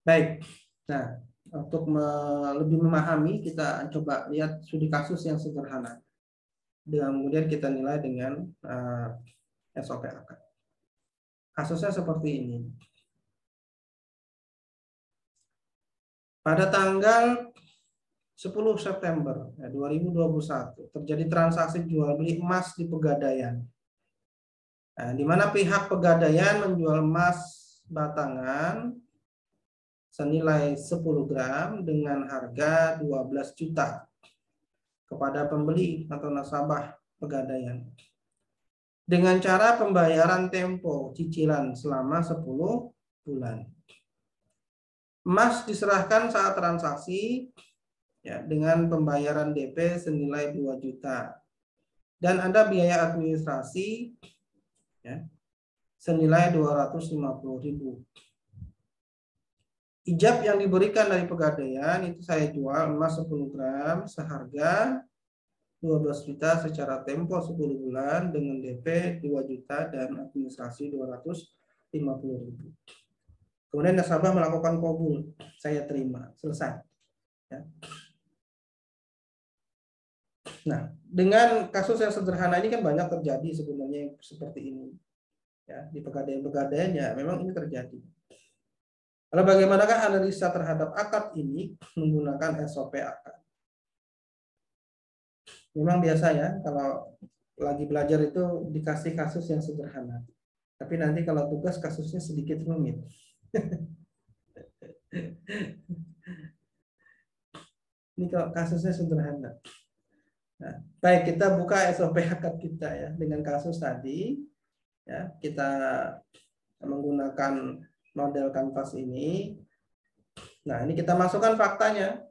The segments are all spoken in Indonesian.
Baik. Nah, untuk lebih memahami, kita coba lihat studi kasus yang sederhana. Dan kemudian kita nilai dengan SOP akad. Kasusnya seperti ini. Pada tanggal 10 September 2021 terjadi transaksi jual beli emas di Pegadaian. Nah, di mana pihak Pegadaian menjual emas batangan senilai 10 gram dengan harga 12 juta kepada pembeli atau nasabah Pegadaian. Dengan cara pembayaran tempo cicilan selama 10 bulan. Emas diserahkan saat transaksi ya, dengan pembayaran DP senilai 2 juta. Dan ada biaya administrasi ya, senilai 250.000. Ijab yang diberikan dari Pegadaian itu saya jual emas 10 gram seharga 12 juta secara tempo 10 bulan dengan DP 2 juta dan administrasi 250.000. Kemudian nasabah melakukan qabul, saya terima, selesai. Ya. Nah, dengan kasus yang sederhana ini kan banyak terjadi sebenarnya seperti ini. Ya, di Pegadaian-Pegadaian ya memang ini terjadi. Lalu bagaimanakah analisa terhadap akad ini menggunakan SOP akad? Memang biasa ya kalau lagi belajar itu dikasih kasus yang sederhana. Tapi nanti kalau tugas kasusnya sedikit rumit. Ini kalau kasusnya sederhana. Nah, baik, kita buka SOP akad kita ya dengan kasus tadi. Ya, kita menggunakan model kanvas ini. Nah, ini kita masukkan faktanya.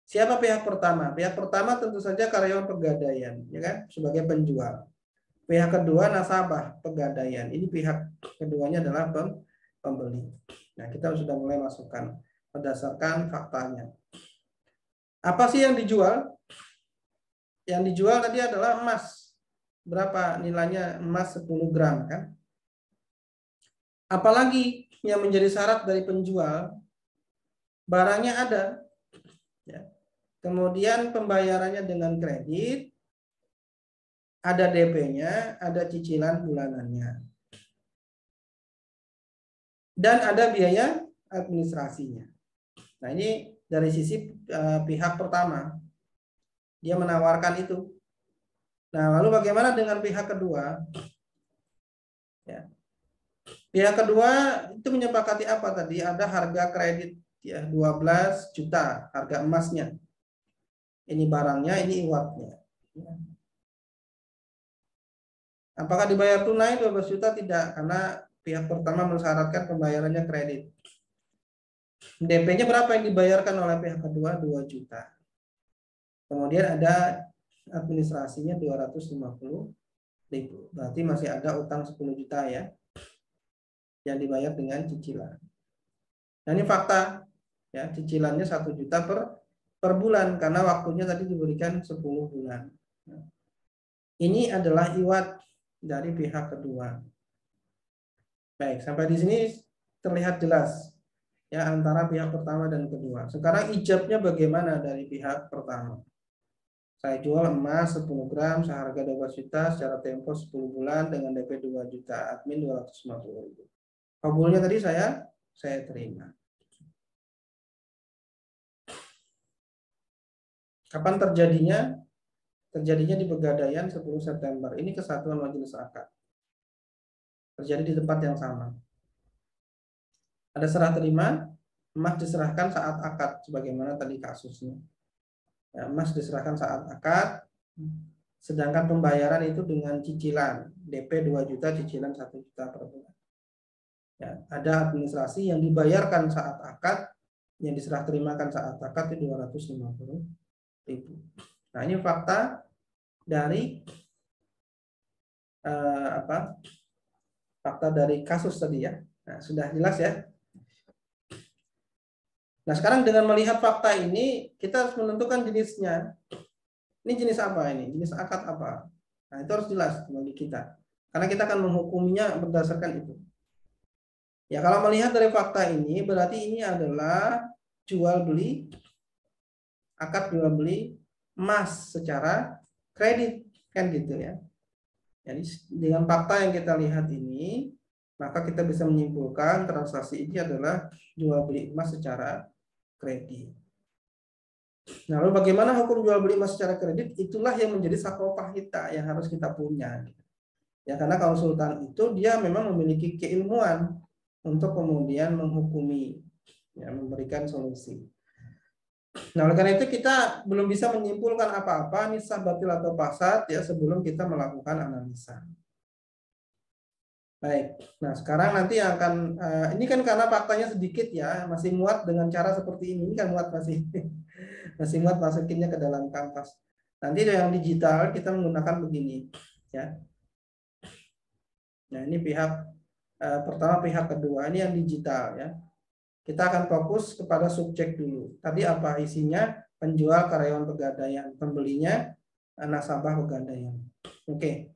Siapa pihak pertama? Pihak pertama tentu saja karyawan Pegadaian, ya kan, sebagai penjual. Pihak kedua nasabah Pegadaian. Ini pihak keduanya adalah pembeli. Nah, kita sudah mulai masukkan berdasarkan faktanya. Apa sih yang dijual? Yang dijual tadi adalah emas. Berapa nilainya? Emas 10 gram kan? Apalagi yang menjadi syarat dari penjual, barangnya ada. Ya. Kemudian pembayarannya dengan kredit, ada DP-nya, ada cicilan bulanannya. Dan ada biaya administrasinya. Nah, ini dari sisi pihak pertama. Dia menawarkan itu. Nah, lalu bagaimana dengan pihak kedua? Ya. Pihak kedua itu menyepakati apa tadi? Ada harga kredit ya 12 juta harga emasnya. Ini barangnya, ini iwatnya. Ya. Apakah dibayar tunai 12 juta? Tidak, karena pihak pertama mensyaratkan pembayarannya kredit. DP-nya berapa yang dibayarkan oleh pihak kedua? 2 juta. Kemudian ada administrasinya 250.000. Berarti masih ada utang 10 juta ya yang dibayar dengan cicilan. Nah, ini fakta ya, cicilannya 1 juta per bulan karena waktunya tadi diberikan 10 bulan. Ini adalah iwat dari pihak kedua. Baik, sampai di sini terlihat jelas ya antara pihak pertama dan kedua. Sekarang ijabnya bagaimana dari pihak pertama? Saya jual emas 10 gram seharga 12 juta secara tempo 10 bulan dengan DP 2 juta, admin 250.000. Kabulnya tadi saya terima. Kapan terjadinya? Terjadinya di Pegadaian 10 September. Ini kesatuan majelis akad. Terjadi di tempat yang sama. Ada serah terima, emas diserahkan saat akad sebagaimana tadi kasusnya. Ya, emas diserahkan saat akad, sedangkan pembayaran itu dengan cicilan, DP 2 juta, cicilan 1 juta per bulan. Ya, ada administrasi yang dibayarkan saat akad, yang diserah terimakan saat akad itu 250.000. Nah, ini fakta dari fakta dari kasus tadi ya. Nah, sudah jelas ya. Nah, sekarang dengan melihat fakta ini, kita harus menentukan jenisnya. Ini jenis apa ini? Jenis akad apa? Nah, itu harus jelas bagi kita. Karena kita akan menghukumnya berdasarkan itu. Ya, kalau melihat dari fakta ini, berarti ini adalah jual beli, akad jual beli emas secara kredit, kan gitu ya. Jadi dengan fakta yang kita lihat ini, maka kita bisa menyimpulkan transaksi ini adalah jual beli emas secara kredit. Nah, lalu bagaimana hukum jual beli emas secara kredit? Itulah yang menjadi sakopah kita yang harus kita punya. Ya, karena konsultan itu dia memang memiliki keilmuan untuk kemudian menghukumi, ya, memberikan solusi. Nah, oleh karena itu kita belum bisa menyimpulkan apa-apa nih sah batil atau fasad ya sebelum kita melakukan analisa. Baik. Nah, sekarang nanti akan ini kan karena faktanya sedikit ya, masih muat dengan cara seperti ini kan muat masih masih muat masukinnya ke dalam kanvas. Nanti yang digital kita menggunakan begini ya. Nah, ini pihak pertama, pihak kedua, ini yang digital ya. Kita akan fokus kepada subjek dulu. Tadi apa isinya? Penjual, karyawan pegadaian, pembelinya nasabah pegadaian. Oke.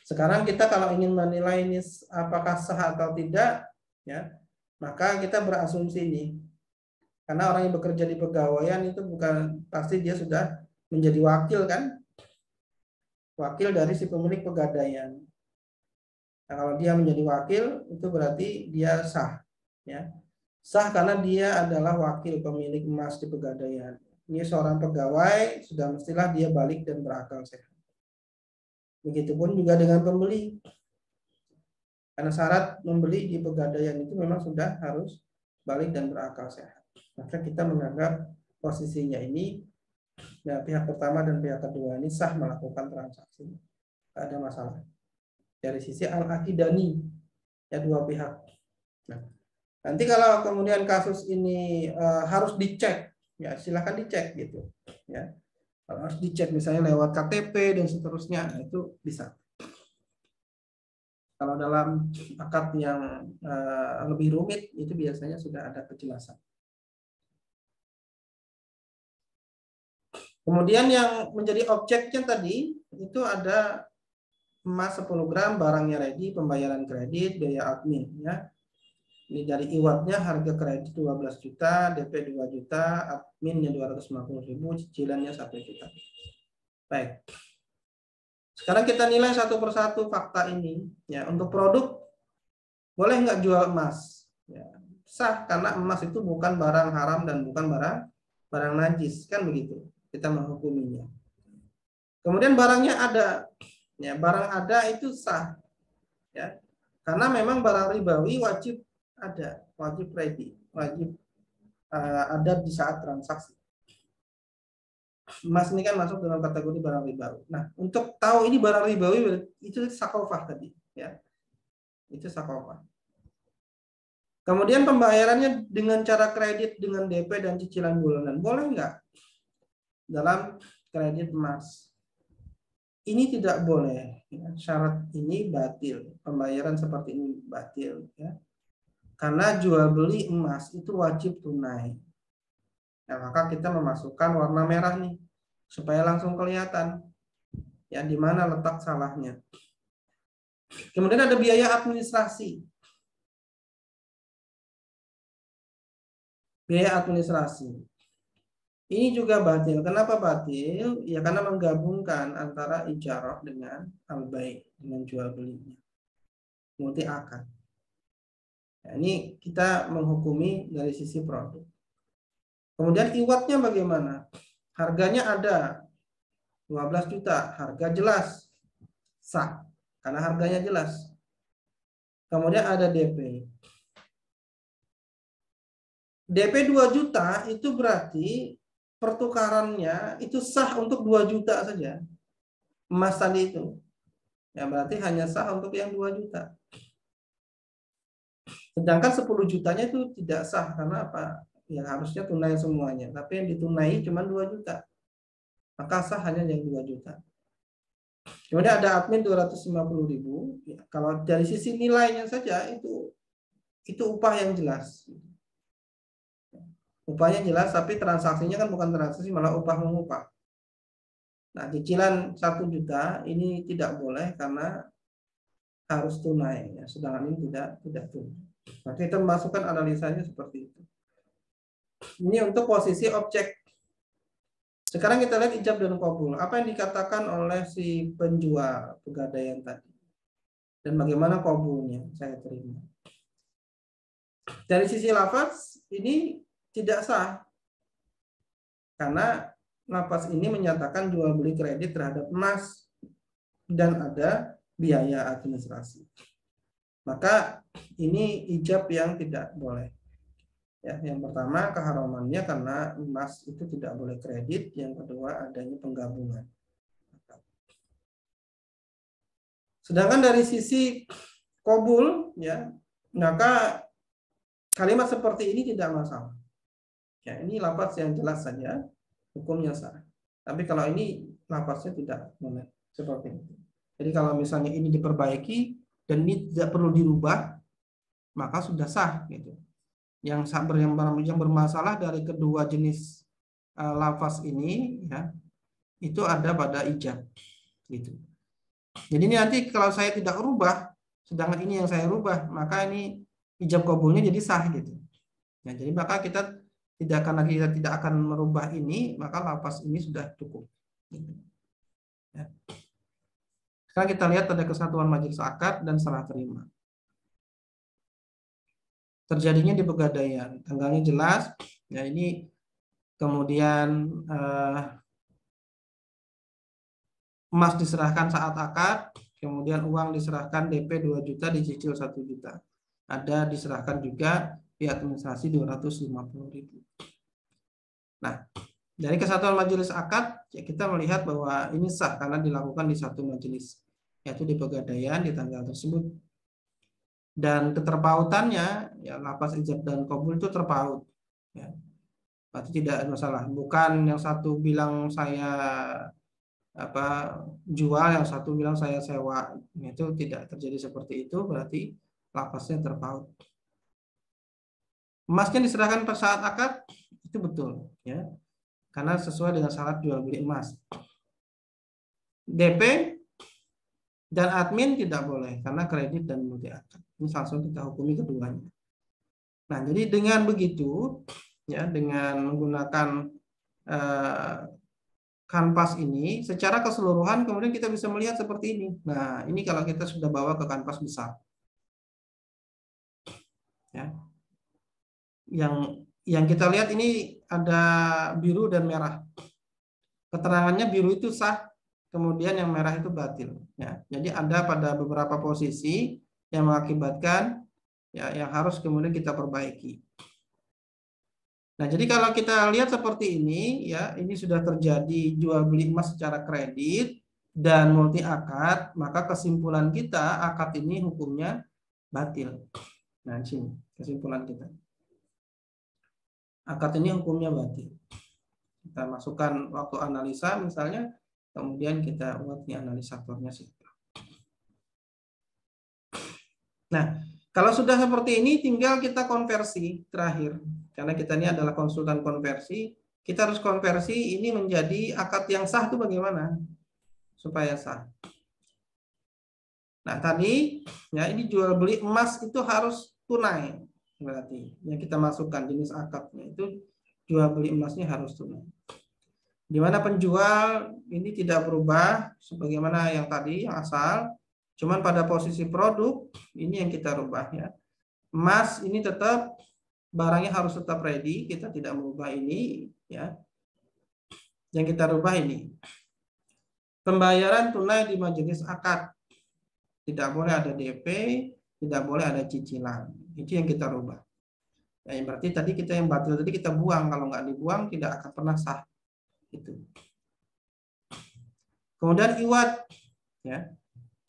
Sekarang kita kalau ingin menilai ini apakah sah atau tidak, ya, maka kita berasumsi ini. Karena orang yang bekerja di pegawaian itu bukan pasti dia sudah menjadi wakil kan? Wakil dari si pemilik pegadaian. Nah, kalau dia menjadi wakil itu berarti dia sah, ya. Sah karena dia adalah wakil pemilik emas di pegadaian. Ini seorang pegawai, sudah mestilah dia balik dan berakal sehat. Begitupun juga dengan pembeli. Karena syarat membeli di pegadaian itu memang sudah harus balik dan berakal sehat. Maka kita menganggap posisinya ini, ya, pihak pertama dan pihak kedua ini sah melakukan transaksi. Tidak ada masalah. Dari sisi al-akidani, ya, dua pihak. Nah, nanti kalau kemudian kasus ini harus dicek, ya silakan dicek gitu, ya. Kalau harus dicek misalnya lewat KTP dan seterusnya, nah, itu bisa. Kalau dalam akad yang lebih rumit itu biasanya sudah ada kejelasan. Kemudian yang menjadi objeknya tadi itu ada emas 10 gram, barangnya ready, pembayaran kredit, biaya admin, ya. Ini dari iwatnya harga kredit 12 juta, DP 2 juta, adminnya 250.000, cicilannya 1 juta. Baik. Sekarang kita nilai satu persatu fakta ini. Ya, untuk produk boleh nggak jual emas? Ya, sah karena emas itu bukan barang haram dan bukan barang najis, kan begitu. Kita menghukuminya. Kemudian barangnya ada. Ya, barang ada itu sah. Ya. Karena memang barang ribawi wajib ada, wajib ready, wajib ada di saat transaksi. Emas ini kan masuk dalam kategori barang ribawi. Nah, untuk tahu ini barang ribawi itu sakofah tadi, ya. Itu sakofah. Kemudian pembayarannya dengan cara kredit dengan DP dan cicilan bulanan. Boleh nggak dalam kredit emas? Ini tidak boleh. Ya. Syarat ini batil. Pembayaran seperti ini batil, ya. Karena jual beli emas itu wajib tunai. Nah, maka kita memasukkan warna merah nih supaya langsung kelihatan ya di mana letak salahnya. Kemudian ada biaya administrasi. Biaya administrasi. Ini juga batil. Kenapa batil? Ya karena menggabungkan antara ijarah dengan al-bai, dengan jual belinya. Multi akad. Nah, ini kita menghukumi dari sisi produk. Kemudian iwatnya bagaimana? Harganya ada 12 juta, harga jelas sah karena harganya jelas. Kemudian ada DP. DP 2 juta itu berarti pertukarannya itu sah untuk 2 juta saja. Emas tadi itu. Ya berarti hanya sah untuk yang 2 juta. Sedangkan 10 jutanya itu tidak sah karena apa? Ya harusnya tunai semuanya, tapi yang ditunai cuma 2 juta. Maka sah hanya yang 2 juta. Kemudian ada admin 250.000. Ya, kalau dari sisi nilainya saja itu upah yang jelas. Upahnya jelas, tapi transaksinya kan bukan transaksi, malah upah mengupah. Nah, cicilan 1 juta ini tidak boleh karena harus tunai, ya, sedangkan ini tidak tunai. Maka kita memasukkan analisanya seperti itu. Ini untuk posisi objek. Sekarang kita lihat ijab dan qabul. Apa yang dikatakan oleh si penjual pegadaian tadi? Dan bagaimana qabulnya? Saya terima. Dari sisi lafaz ini tidak sah. Karena lafaz ini menyatakan jual beli kredit terhadap emas dan ada biaya administrasi. Maka ini ijab yang tidak boleh. Ya, yang pertama keharamannya karena emas itu tidak boleh kredit, yang kedua adanya penggabungan. Sedangkan dari sisi qabul, ya, maka kalimat seperti ini tidak masalah. Ya, ini lafaz yang jelas saja, hukumnya sah. Tapi kalau ini lafaznya tidak boleh seperti itu. Jadi kalau misalnya ini diperbaiki dan ini tidak perlu dirubah, maka sudah sah gitu. Yang bermasalah dari kedua jenis lafaz ini, ya, itu ada pada ijab gitu. Jadi ini nanti kalau saya tidak rubah, sedangkan ini yang saya rubah, maka ini ijab qabulnya jadi sah gitu. Ya, jadi maka kita tidak akan merubah ini, maka lafaz ini sudah cukup. Ya. Sekarang kita lihat ada kesatuan majelis akad dan serah terima. Terjadinya di pegadaian, tanggalnya jelas. Ya, ini kemudian emas diserahkan saat akad, kemudian uang diserahkan DP 2 juta, dicicil 1 juta. Ada diserahkan juga di administrasi 250.000. Nah, dari kesatuan majelis akad, ya kita melihat bahwa ini sah karena dilakukan di satu majelis, yaitu di pegadaian di tanggal tersebut. Dan keterpautannya, ya lafaz ijab dan qabul itu terpaut. Ya. Berarti tidak ada masalah. Bukan yang satu bilang saya jual, yang satu bilang saya sewa. Itu tidak terjadi seperti itu, berarti lafaznya terpaut. Emasnya diserahkan pada saat akad, itu betul, ya. Karena sesuai dengan syarat jual beli emas. DP dan admin tidak boleh karena kredit dan multi akad. Ini langsung kita hukumi keduanya. Nah, jadi dengan begitu, ya, dengan menggunakan kanvas ini secara keseluruhan, kemudian kita bisa melihat seperti ini. Nah, ini kalau kita sudah bawa ke kanvas besar, ya, yang kita lihat ini ada biru dan merah. Keterangannya biru itu sah, kemudian yang merah itu batil. Ya, jadi ada pada beberapa posisi yang mengakibatkan, ya, yang harus kemudian kita perbaiki. Nah, jadi kalau kita lihat seperti ini, ya, ini sudah terjadi jual beli emas secara kredit dan multi akad, maka kesimpulan kita akad ini hukumnya batil. Nah, di sini kesimpulan kita. Akad ini hukumnya batil. Kita masukkan waktu analisa misalnya, kemudian kita buat ini analisatornya siapa. Nah, kalau sudah seperti ini tinggal kita konversi terakhir. Karena kita ini adalah konsultan konversi, kita harus konversi ini menjadi akad yang sah itu bagaimana? Supaya sah. Nah, tadi, ya, ini jual beli emas itu harus tunai. Berarti yang kita masukkan jenis akadnya itu jual beli emasnya harus tunai. Di mana penjual ini tidak berubah sebagaimana yang tadi, yang asal. Cuman pada posisi produk ini yang kita rubah, ya. Emas ini tetap barangnya harus tetap ready, kita tidak merubah ini, ya. Yang kita rubah ini. Pembayaran tunai di majelis akad. Tidak boleh ada DP, tidak boleh ada cicilan. Itu yang kita rubah. Ya, berarti tadi kita yang batil tadi kita buang, kalau nggak dibuang tidak akan pernah sah. Itu. Kemudian iwat, ya.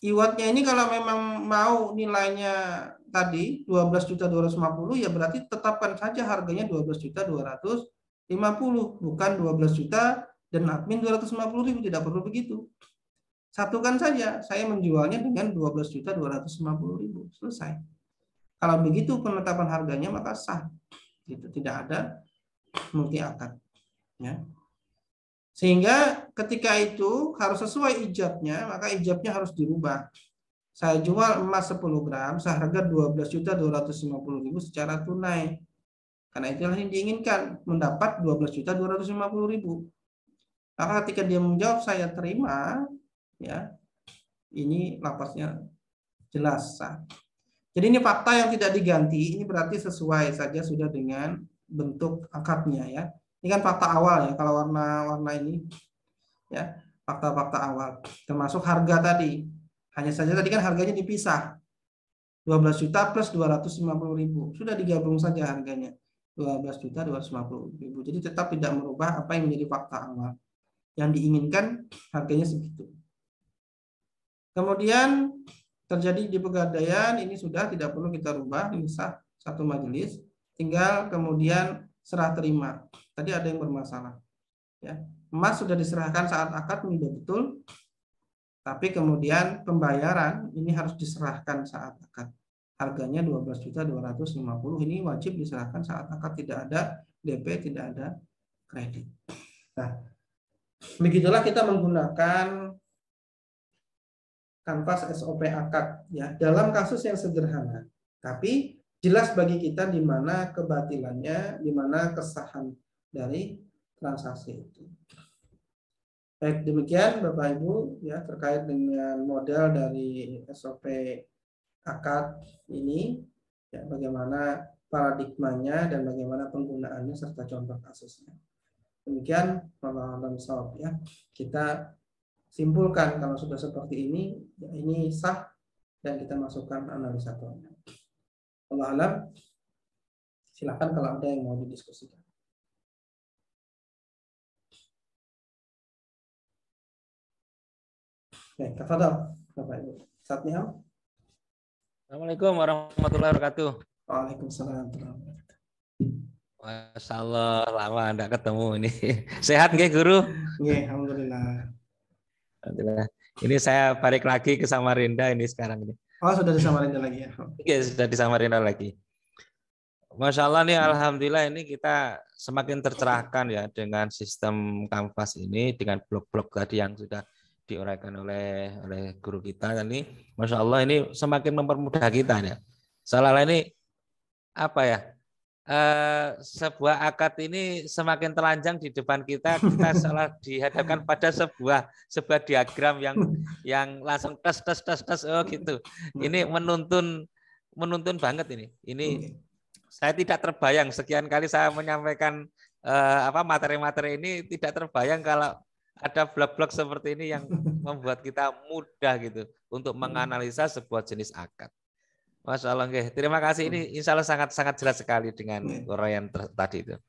Iwatnya ini kalau memang mau nilainya tadi 12.250, ya berarti tetapkan saja harganya 12.250, bukan 12 juta dan admin 250.000, tidak perlu begitu. Satukan saja, saya menjualnya dengan 12.250.000, selesai. Kalau begitu penetapan harganya maka sah. Itu tidak ada multi akad, ya. Sehingga ketika itu harus sesuai ijabnya, maka ijabnya harus dirubah. Saya jual emas 10 gram seharga 12.250.000 secara tunai. Karena itulah yang diinginkan, mendapat 12.250.000. Maka ketika dia menjawab saya terima, ya, ini lafaznya jelas sah. Jadi ini fakta yang tidak diganti, ini berarti sesuai saja sudah dengan bentuk akadnya ya. Ini kan fakta awal ya, kalau warna-warna ini ya, fakta-fakta awal. Termasuk harga tadi. Hanya saja tadi kan harganya dipisah. 12 juta plus 250.000. Sudah digabung saja harganya. 12.250.000. Jadi tetap tidak merubah apa yang menjadi fakta awal. Yang diinginkan harganya segitu. Kemudian terjadi di pegadaian, ini sudah tidak perlu kita rubah, ini sah satu majelis, tinggal kemudian serah terima. Tadi ada yang bermasalah. Ya. Emas sudah diserahkan saat akad, ini betul, tapi kemudian pembayaran ini harus diserahkan saat akad. Harganya 12.250.000, ini wajib diserahkan saat akad, tidak ada DP, tidak ada kredit. Nah, begitulah kita menggunakan kanvas SOP akad ya dalam kasus yang sederhana, tapi jelas bagi kita di mana kebatilannya, di mana kesahan dari transaksi itu. Baik, demikian Bapak Ibu ya terkait dengan model dari SOP akad ini ya, bagaimana paradigmanya dan bagaimana penggunaannya serta contoh kasusnya. Demikian pemahaman soal ya. Kita simpulkan kalau sudah seperti ini, ya ini sah dan kita masukkan analisa polnya. Allah alam, silakan kalau ada yang mau didiskusikan. Baik, tafadhol Bapak Ibu. Saatnya. Assalamualaikum warahmatullahi wabarakatuh. Waalaikumsalam. Masya Allah, lama tidak ketemu ini. Sehat nggih Guru? Nggih, alhamdulillah. Alhamdulillah. Ini saya balik lagi ke Samarinda ini sekarang ini. Oh, sudah di Samarinda lagi ya? Iya, sudah di Samarinda lagi. Masya Allah nih, alhamdulillah ini kita semakin tercerahkan ya dengan sistem kanvas ini, dengan blok-blok tadi yang sudah diuraikan oleh guru kita tadi. Masya Allah ini semakin mempermudah kita ya. Soalnya ini apa ya? Sebuah akad ini semakin telanjang di depan kita salah dihadapkan pada sebuah diagram yang langsung tes oh gitu. Ini menuntun banget ini. Ini saya tidak terbayang, sekian kali saya menyampaikan materi-materi ini tidak terbayang kalau ada blok-blok seperti ini yang membuat kita mudah gitu untuk menganalisa sebuah jenis akad. Masya Allah, terima kasih. Ini insya Allah sangat jelas sekali dengan uraian tadi itu.